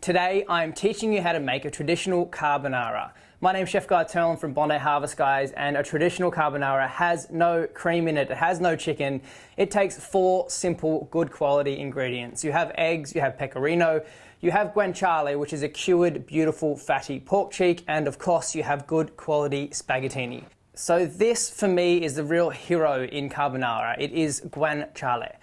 Today I'm teaching you how to make a traditional carbonara. My name's Chef Guy Turlin from Bondi Harvest Guys, and a traditional carbonara has no cream in it, it has no chicken. It takes 4 simple, good quality ingredients. You have eggs, you have pecorino, you have guanciale, which is a cured, beautiful, fatty pork cheek, and of course you have good quality spaghettini. So this, for me, is the real hero in carbonara. It is guanciale.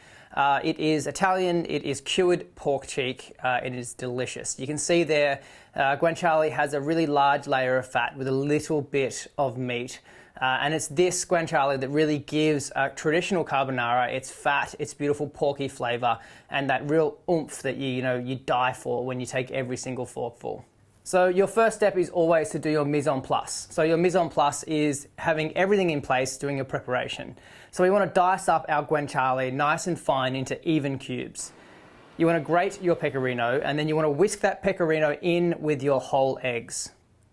It is Italian, it is cured pork cheek, it is delicious. You can see there, guanciale has a really large layer of fat with a little bit of meat. And it's this guanciale that really gives a traditional carbonara its fat, its beautiful porky flavour, and that real oomph that you die for when you take every single forkful. So your first step is always to do your mise en place. So your mise en place is having everything in place, doing your preparation. So we want to dice up our guanciale nice and fine into even cubes. You want to grate your pecorino, and then you want to whisk that pecorino in with your whole eggs.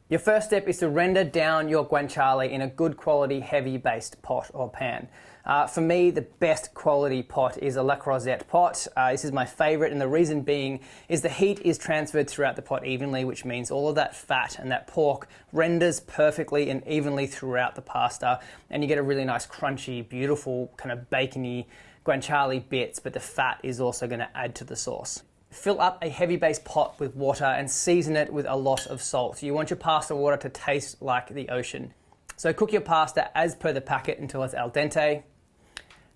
Your first step is to render down your guanciale in a good quality heavy based pot or pan. For me, the best quality pot is a La Crozette pot. This is my favorite, and the reason being is the heat is transferred throughout the pot evenly, which means all of that fat and that pork renders perfectly and evenly throughout the pasta, and you get a really nice crunchy, beautiful kind of bacony guanciale bits, but the fat is also going to add to the sauce. Fill up a heavy base pot with water and season it with a lot of salt. You want your pasta water to taste like the ocean. So cook your pasta as per the packet until it's al dente.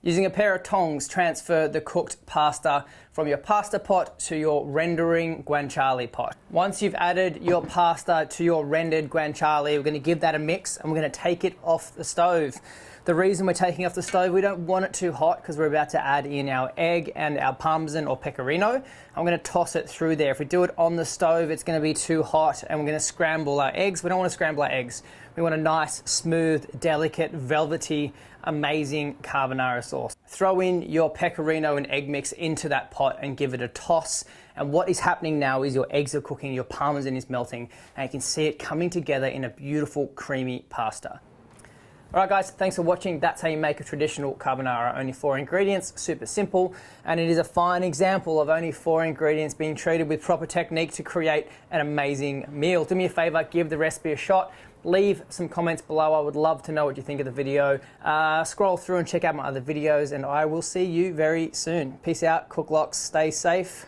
Using a pair of tongs, transfer the cooked pasta from your pasta pot to your rendering guanciale pot. Once you've added your pasta to your rendered guanciale, we're going to give that a mix and we're going to take it off the stove. The reason we're taking off the stove, we don't want it too hot because we're about to add in our egg and our parmesan or pecorino. I'm going to toss it through there. If we do it on the stove, it's going to be too hot and we're going to scramble our eggs. We don't want to scramble our eggs. We want a nice, smooth, delicate, velvety, amazing carbonara sauce. Throw in your pecorino and egg mix into that pot and give it a toss. And what is happening now is your eggs are cooking, your parmesan is melting, and you can see it coming together in a beautiful, creamy pasta. Alright guys, thanks for watching. That's how you make a traditional carbonara. Only 4 ingredients, super simple, and it is a fine example of only 4 ingredients being treated with proper technique to create an amazing meal. Do me a favor, give the recipe a shot. Leave some comments below. I would love to know what you think of the video. Scroll through and check out my other videos, and I will see you very soon. Peace out, cook lots, stay safe.